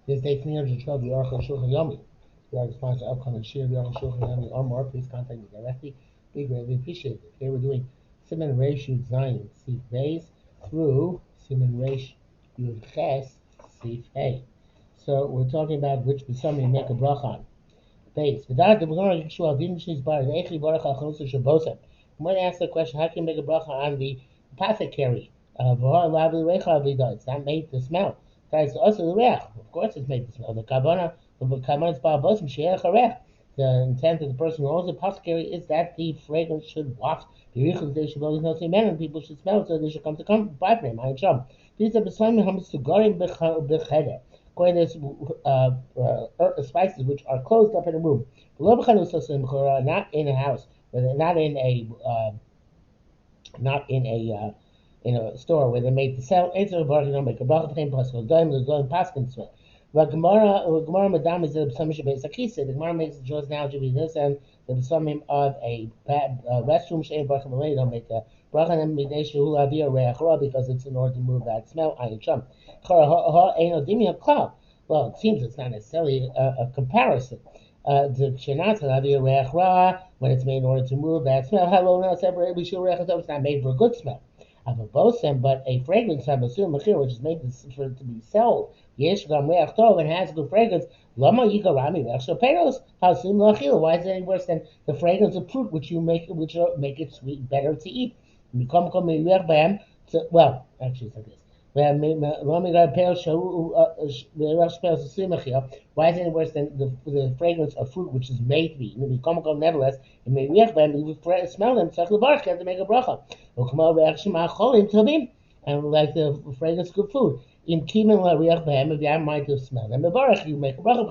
This day 312, the Arukh HaShulchan OC. We are responsible to upcoming share the Arukh HaShulchan OC or more. Please contact me directly. We greatly appreciate it. Here we're doing Siman Reish Yud Zayin Sif Beis through Siman Reish Yud Ches Sif Hey. So we're talking about which besamim make a bracha on. Beis. Without the Gemara Yeshua Din Shis Bar the Eichli Baruch HaChalus Shabosem. I'm going to ask the question: how can you make a bracha on the apothecary? It's not made to smell. It's also the reach. Of course, it's made to smell. The kavanah is ba'abosim she'erech harech. The intent of the person who owns the apothecary is that the fragrance should waft. And people should smell it, so they should come buy from him. These are besamim hamas sugarim b'cheder. According to spices which are closed up in a room, not in a house, not in a store where they're made to sell. Answer bargain don't make a bracha b'chein pasuk. The going paskin smell. But Gemara Madam is the Psalmish Beis Akisa. The Gemara makes the Jewish analogy with this and the Psalmim of a restroom shein bracha b'lein don't make a bracha and midei shehu lavir reach ra because it's in order to move that smell. Ayin sham. Well, it seems it's not necessarily a comparison. The shenat lavir reach ra when it's made in order to move that smell. Hello, now separate. We should reach it's not made for a good smell. Of a bosem, but a fragrance of a machir, which is made for it to be sold. Yesh gam reach tov and has good fragrance. Lama yikarami reach shaperos. Hasim lachil. Why is it any worse than the fragrance of fruit, which make it sweet, better to eat? Well, actually, it's like this. Why is it any worse than the fragrance of fruit which is made to be eaten? Nevertheless, it may smell them. You have to make a bracha. And like the fragrance of good food. If you have mind to smell them, you make a bracha.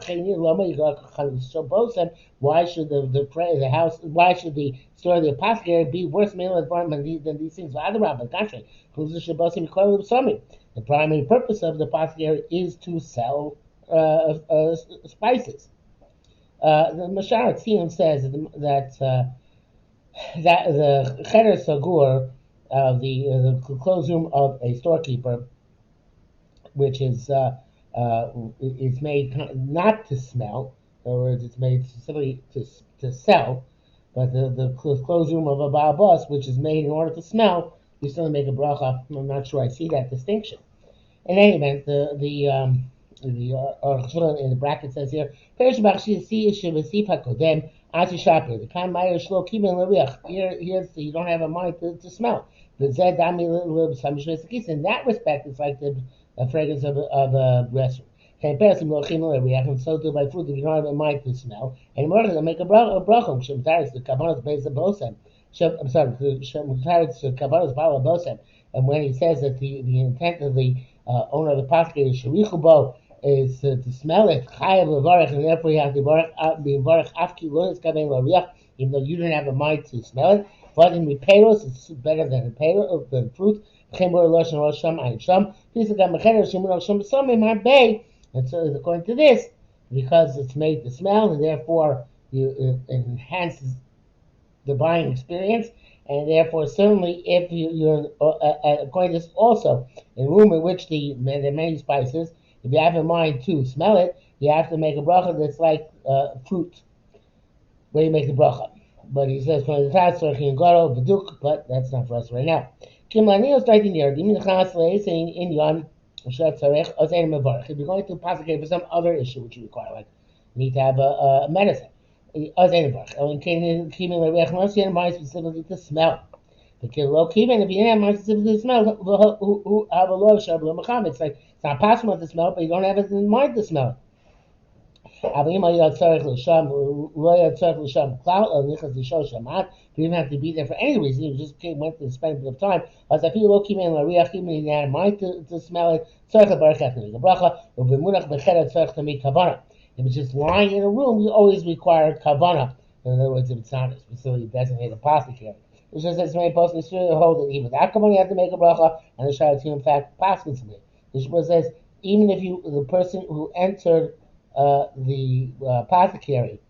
Why should the house? Why should the store of the apothecary be worse environment than these things? The contrary. The primary purpose of the apothecary is to sell spices. The Mashar Tziyun says that the cheder sagur of the closed room of a storekeeper, which is made not to smell. In other words, it's made specifically to sell. But the closed room of a ba'abos, which is made in order to smell, you still make a bracha. I'm not sure I see that distinction. In any event, the Arukh HaShulchan in the bracket says here, here's the you don't have a mind to smell. In that respect, it's like the fragrance of a restroom. And so do by fruit if you don't have a mind to smell. And in order to make a bracha, the kavanah based on bosem. I'm sorry, kavanah power bosem. And when he says that the intent of the owner of the apothecary is to smell it, and therefore you have to be even though you didn't have a mind to smell it. But in repairos, it's better than fruit. And so, according to this, because it's made to smell, and therefore it enhances the buying experience, and therefore certainly if you're according to this also, in a room in which there are many spices, if you have in mind to smell it, you have to make a bracha that's like fruit, where you make the bracha. But he says, but that's not for us right now. If you're going to apothecary for some other issue which you require, like you need to have a medicine, you don't have mind specifically to smell. If you didn't have mind specifically to smell, it's like it's not possible to smell, but you don't have it in mind to smell. If you didn't have to be there for any reason, you just went to spend a bit of time. As if you look even had mind to smell it, if it's just lying in a room, you always require kavanah. In other words, if it's not a specifically designated apothecary. It's just that many posting hold that even without kavanah you have to make a bracha, and the Shara in fact passes to me. The Shmuel says even if the person who entered the apothecary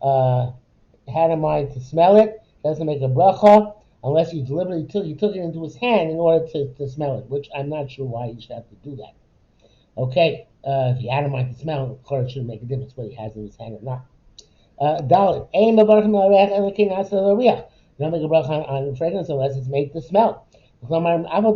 had a mind to smell it, doesn't make a bracha unless he deliberately took it into his hand in order to smell it, which I'm not sure why he should have to do that. Okay. If he had in mind to smell, of course, it shouldn't make a difference whether he has it in his hand or not. Dalit. Aim avarchim al-reach elikin asal al-reach. You don't make a bracha on fragrance unless it's made to smell. In other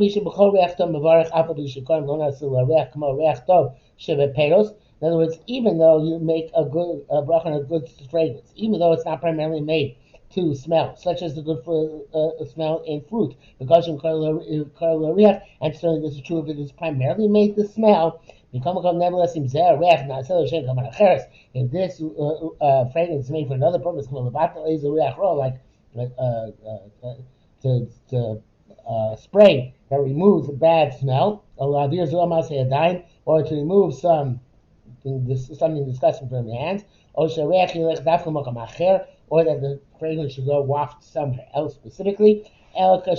words, even though you make a bracha on a good fragrance, even though it's not primarily made to smell, such as the good smell in fruit, because in and certainly this is true if it is primarily made to smell. Nevertheless, if this fragrance is made for another purpose, like to spray that removes bad smell, or to remove something disgusting from your hands, or that the fragrance should go waft somewhere else specifically, or that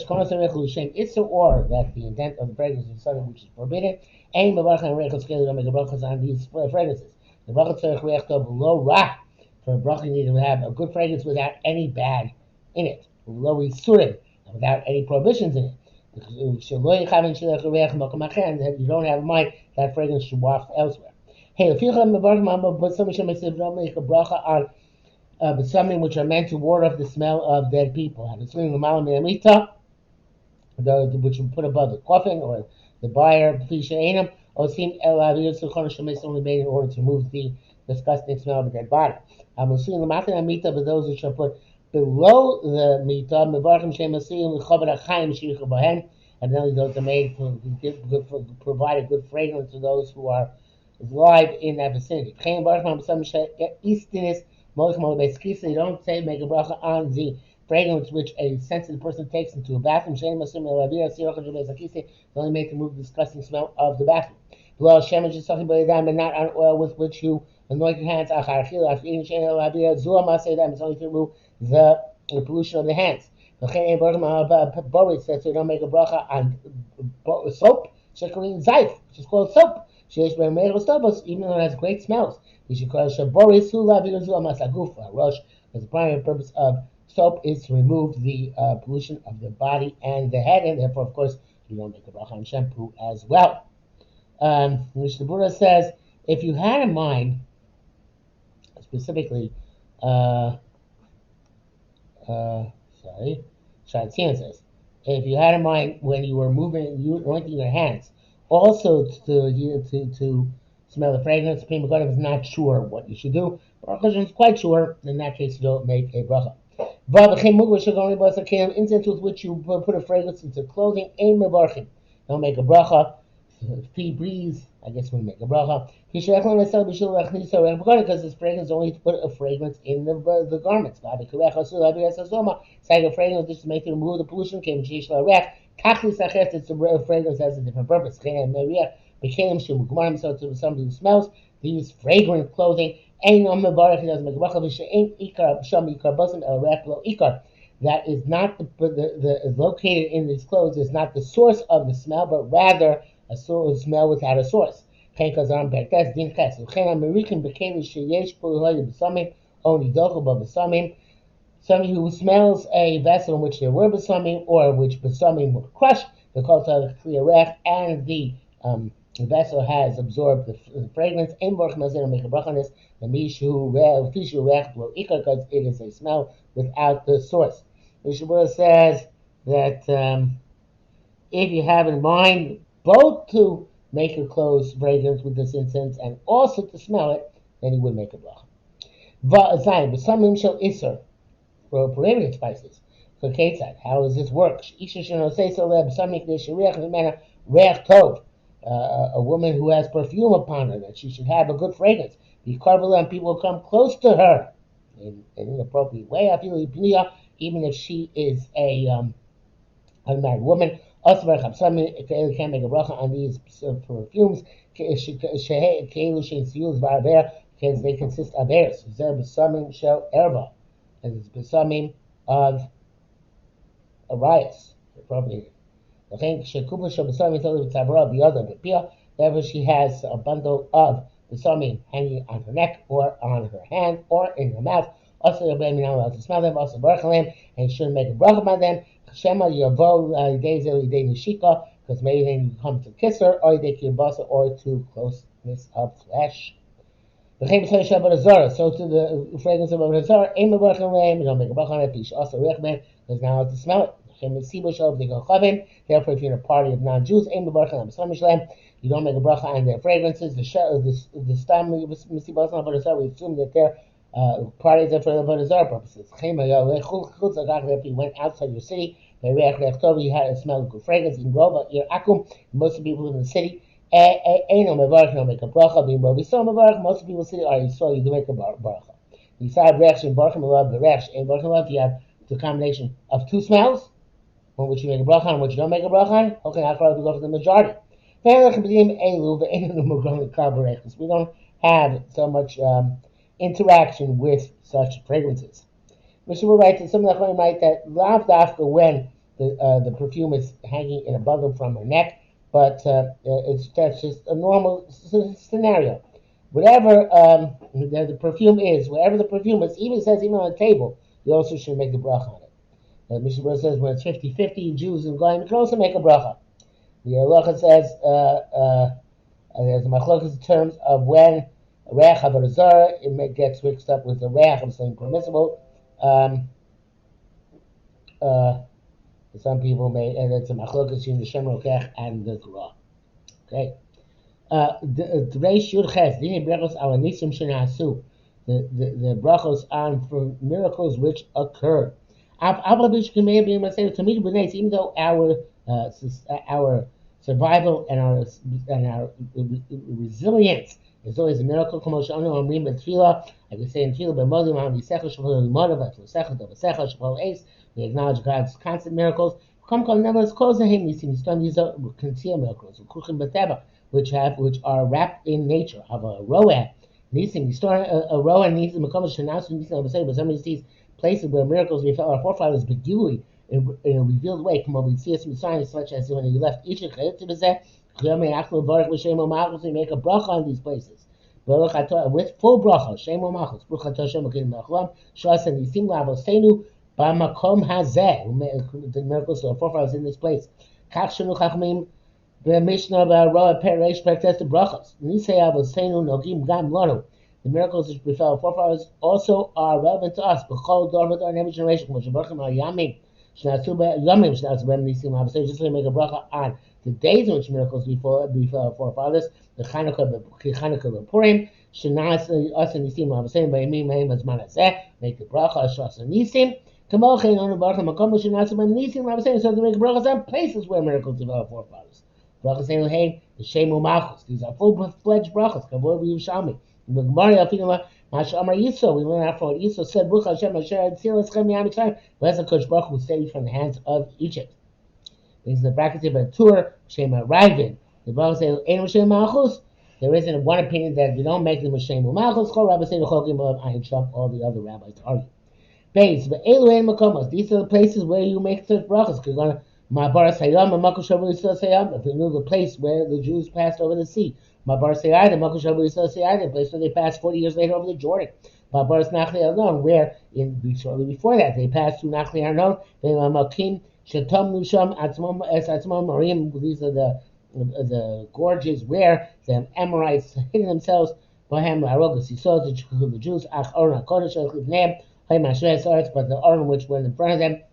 the intent of the fragrance is something which is forbidden. Don't make a brachas on these fragrances. The bracha tzarich reach tov lo ra. For a bracha, you need to have a good fragrance without any bad in it, lo isurim, without any prohibitions in it. And you don't have in mind that fragrance should waft elsewhere. Hey, if you have a bracha on but something which are meant to ward off the smell of dead people, which we put above the coffin or the buyer, only made in order to remove the disgusting smell of a dead body. But those which are put below the mita, and then those are made to provide a good fragrance to those who are alive in that vicinity. You don't say make a bracha on the fragrance which a sensitive person takes into a bathroom. It's only made to remove the disgusting smell of the bathroom. But not on oil with which you anoint your hands. It's only to remove the pollution of the hands. Boris says so you don't make a bracha on soap, which is called soap. Even though it has great smells. You should call it Boris because the primary purpose of soap is to remove the pollution of the body and the head, and therefore, of course, you don't make a bracha on shampoo as well. Which the Buddha says, if you had in mind, specifically, Shantian says, if you had in mind when you were anointing your hands, also to smell the fragrance, the Supreme Court is not sure what you should do. But Arukh is quite sure. In that case, you don't make a bracha. Incense with which you put a fragrance into clothing, don't make a bracha. If he breathes, I guess we'll make a bracha. Because this fragrance only to put a fragrance in the garments. It's like a fragrance just to make to remove the pollution. It's a fragrance has a different purpose. So to somebody who smells these fragrant clothing, he doesn't make a bracha. That is not the located in these clothes is not the source of the smell, but rather a smell without a source. Somebody who smells a vessel in which there were besamim or which besamim were crushed, because of the clear rech, and the vessel has absorbed the fragrance. Because it is a smell without the source. The Shabbat says that if you have in mind both to make your clothes fragrant with this incense and also to smell it, then you would make a bracha. Besamim shall iser, for prohibited spices. So Ketzad, how does this work? A woman who has perfume upon her, that she should have a good fragrance. And people will come close to her in an inappropriate way. I feel even if she is a unmarried woman. Also, can't make a bracha on these perfumes because they consist of airs. Besamim shel erba, and it's besamim of Arias, appropriate. Therefore, she has a bundle of besamim hanging on her neck or on her hand or in her mouth. Also, you're not allowed to smell them. Also, and you shouldn't make a bracha by them. Because maybe then you come to kiss her, or you take your basa or to close darkness of flesh. So to the fragrance of Avodah Zarah, aim a bracha on you don't make a bracha on it. Pish also rechman, because now to smell it. Therefore, if you're in a party of non-Jews, aim a bracha on you don't make a bracha on their fragrances. The stam we assume that they're parties are for the Avodah Zarah purposes. If you went outside your city, you had a smell of good fragrance in Rova, most of the people in the city. Make a bracha being most people say, "Are you sorry? You do make a bracha." Beside reach and bracha love, the reach and bracha love, you have the combination of two smells, one which you make a bracha on, which you don't make a bracha on. Okay, I'll probably go for the majority. We don't have so much interaction with such fragrances. Mishnah will write that some of the Chachamim write that lav dafka when the perfume is hanging in a bundle from her neck. But that's just a normal scenario. Whatever the perfume is, whatever the perfume is, even on the table, you also should make a bracha on it. Mishnah says when it's 50-50, Jews and Goyim, you can also make a bracha. The halacha says there's a machlokas in terms of when reach avodah zarah it gets mixed up with the reach of something permissible. Some people may, and it's a machlokas between the Shem Rokech and the Torah. Okay. The Reish Yud Ches, Dini Brachos Al Nisim Shenasu, the brachos on for miracles which occurred. Even though our survival and our resilience is always a miracle. I can say in Tefillah, we acknowledge God's constant miracles. These are concealed miracles, which are wrapped in nature. Have a roa. A roa needs but some of these places where miracles we felt our forefathers beguli in a revealed way. Come on, we see some signs such as when he left Egypt. We make a bracha on these places. With full bracha, Shem Malchus, Baruch Atah Shem Elokeinu melech haolam, Shas and Nisim La'avoseinu b'makom hazeh. The miracles of our forefathers in this place. Kach shenu chachamim b'mishnah b'roa pereish perktes the brachas. Nisei Avoseinu nogim gam lanu. The miracles which befell our forefathers also are relevant to us. B'chol dor v'dor in every generation. Moshe Baruchim al yamim shnasu b'yamim shnasu b'nisim Avoseinu. Just to make a bracha on the days in which miracles befell our forefathers. The Chanukah Purim, Shanas us and Nisim Avoseinu b'yamim mehem azman hazeh. Make the bracha Shas and Nisim. Kamochein onu baruch hamakom shnasu b'nisim Avoseinu. So to make brachas on places where miracles befell our forefathers. Brachas Elohim, the Shemu Malchus. These are full-fledged brachas. Kavod v'Yushalmi. The Gemara Afinu Masha Amar Yisro. We learn after what Yisro said. Baruch Hashem Asher Hatzil Eschem Miyam Mitzrayim. Bless the Kodesh Baruch who saved from the hands of Egypt. This is the bracket of a tour. Shema Ravid. The Baruch says, "Ein Shem Malchus." There isn't one opinion that we don't make them with Shem Malchus. Chol Rabbi say the Chokim of Ayin Shaf. All the other rabbis argue. Base, but Elu Ein Makomos. These are the places where you make such brachas. Because going to Ma'bar Sayam and Makom Shavu Yisrael Sayam. If we knew the place where the Jews passed over the sea, Ma'bar Sayam and Makom Shavu Yisrael Sayam, the place where they passed 40 years later over the Jordan. Ma'bar Nachli Arnon, where shortly before that they passed through Nachli Arnon. They Makim Shatom Nusham Atzmom Es Atzmom Marim. These are the gorges where the Amorites hid themselves. Bohem Larogas. He saw the Jews. Ach Oron Kodesh Echlivneim. But the Oron which went in front of them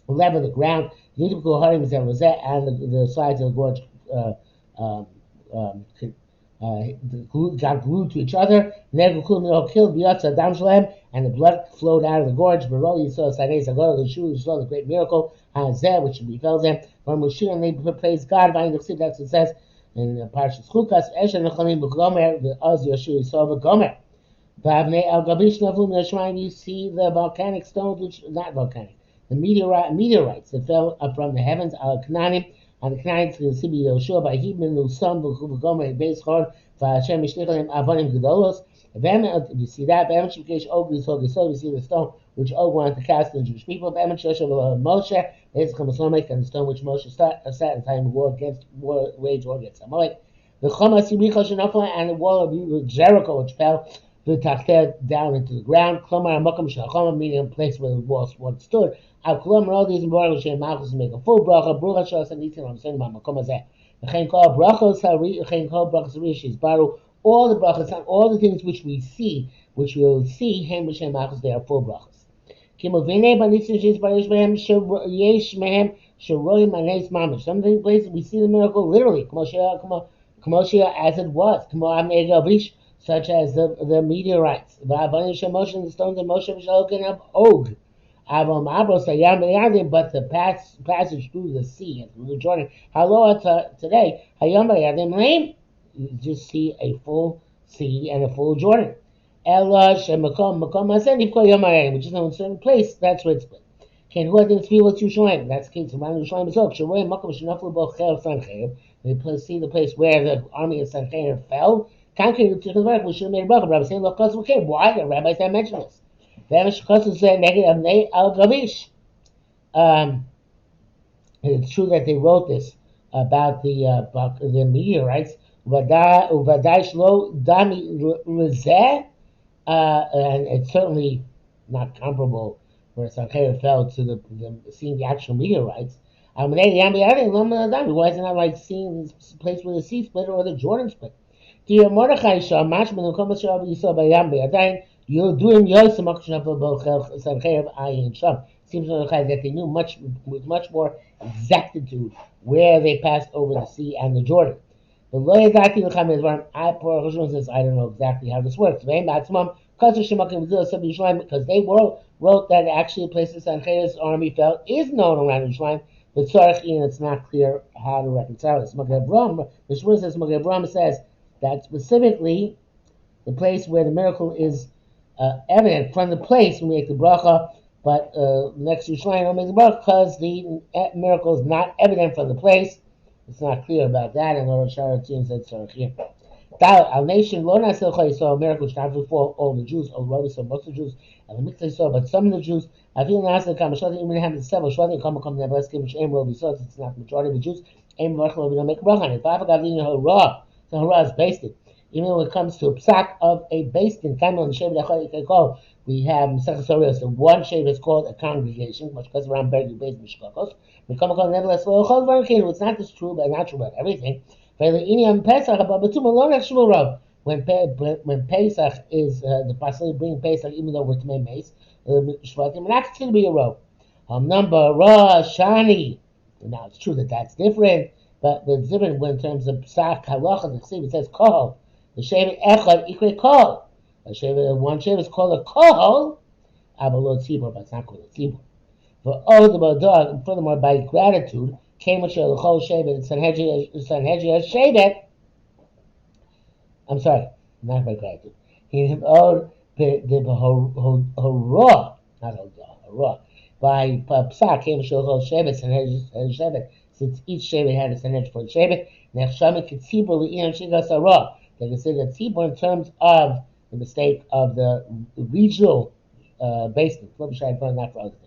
level the ground. And the sides of the gorge got glued to each other. And the blood flowed out of the gorge. You saw the great miracle which befell them. And they praised God. That's what it says in Parshas Chukas. You see the volcanic stones, which not volcanic, the meteorites that fell from the heavens on the Canaanim to the city of Yoshua by Hebron, Lusam, Gomer, Beis Chor, Vashem Mishnichalim, Avonim Gedolos. You see that, we see the stone which Og wanted to cast on the Jewish people, and Moshe, and the stone which Moshe sat in time of wage war against Amalek. The Chomas Yericho and the wall of Jericho which fell down into the ground. Meaning a place where the walls once stood. All these Baruch Hashem Malchus make a full bracha. Baruch Hashem Nisim Avoseinu b'makom hazeh. All the brachas, all the things which we see, which we will see, they are full brachas. Some places we see the miracle literally, as it was, such as the meteorites, the stones of Moshe of Og. But the passage through the sea and through the Jordan, today, you just see a full sea and a full Jordan. Which is known in a certain place, that's where it's split. That's the case around Yerushalayim we see the place where the army of Sancheriv fell. We should have made a bracha. Rabbi saying, why? The rabbis didn't mention this. It's true that they wrote this about the meteorites. And it's certainly not comparable where Sancheriv fell to seeing the actual meteorites. Why is it not like seeing this place where the sea split or the Jordan split? You're doing seems that they knew with much more exactitude where they passed over the sea and the Jordan. I don't know exactly how this works. Because they wrote that actually the place that Sancheriv's army fell is known around Yerushalayim, but it's not clear how to reconcile this. The Shmuel says that specifically the place where the miracle is evident from the place we make the bracha, but next to Yerushalayim don't make the bracha because the miracle is not evident from the place. It's not clear about that, and Lord Sharatzion said Sarachim. Our nation, Lord Nassau saw a miracle which not before all the Jews, or Rabbi saw most of the Jews, and the Mitzvah saw, but some of the Jews, I feel Nassau come, Shadi, even have the several, Shadi, come, nevertheless, give which Aim Rabbi saw, it's not the majority of the Jews, Aim Rabbi don't make a bracha on it. If I forgot the Hurrah, so Hurrah is based it. Even when it comes to a psak of a bastin, we have so one shave is called a congregation, which goes around Bergi Beis Mishkakos. Nevertheless, it's not just true, but not true about everything. When Pesach is the possibility of bringing Pesach, even though we're to make mace, Shvatim, we're not considered to be a row. Number Rosh Shani. Now it's true that that's different, but it's different when in terms of psak halacha. It says kohol. The shevet echad ikre kohol. One shevet is called a kohol, avalot tzibur, but it's not called a tzibur. Furthermore, by gratitude, came with Shel Shevet, Sanhedrin Shevet. I'm sorry, not by gratitude. He owed the Horah, not Horah. By Psak came with Shel Shevet, Sanhedrin Shevet. Since each Shevet had a Sanhedrin for Shevet, Nechshamet Kitzibur Li'in Shigas Harah. They consider Tzibur in terms of the mistake of the regional basin. Let me try to find that for other things.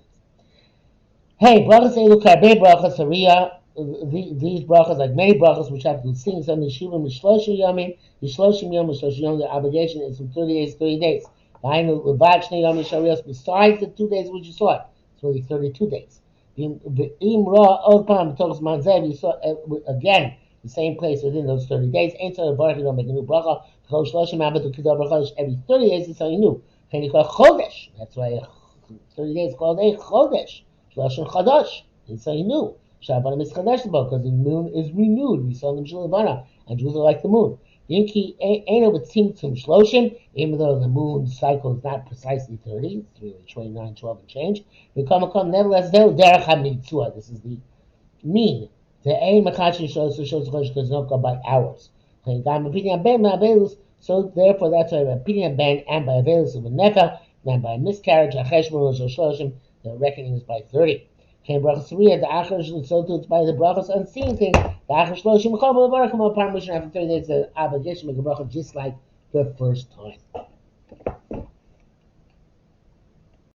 Hey, brachas elu karbe brachas hariyah. These brachas, like many brachas, which have to sing some yeshivim mishloshim yomim, the obligation is from 30 days to 30 days. Besides the 2 days which you saw it, it's really 32 days. You saw again the same place within those 30 days. Ain't so you don't make a new bracha. Every 30 days is something new. That's why 30 days is called a chodesh. Lashon Chadash. It's something new. Shabbanim is Chadash because the moon is renewed. We saw in the Shulchan, and Jews are like the moon. Yinki Eino B'Tzimtzum Shloshim, even though the moon cycle is not precisely 30, it's really 29, 12 and change. Nevertheless, Derech HaMitzvah. This is the mean. The Ein Machachin shows because don't go by hours. So therefore, that's why by opinion ben and by Avelus of a Nefel, and by miscarriage, Acheshmon Shloshim. The reckoning is by 30. The so too it's by the brachas unseen thing. The Achar Shloshim Chol Barakam upon Mishnah after 30 days, the obligation to make a bracha just like the first time.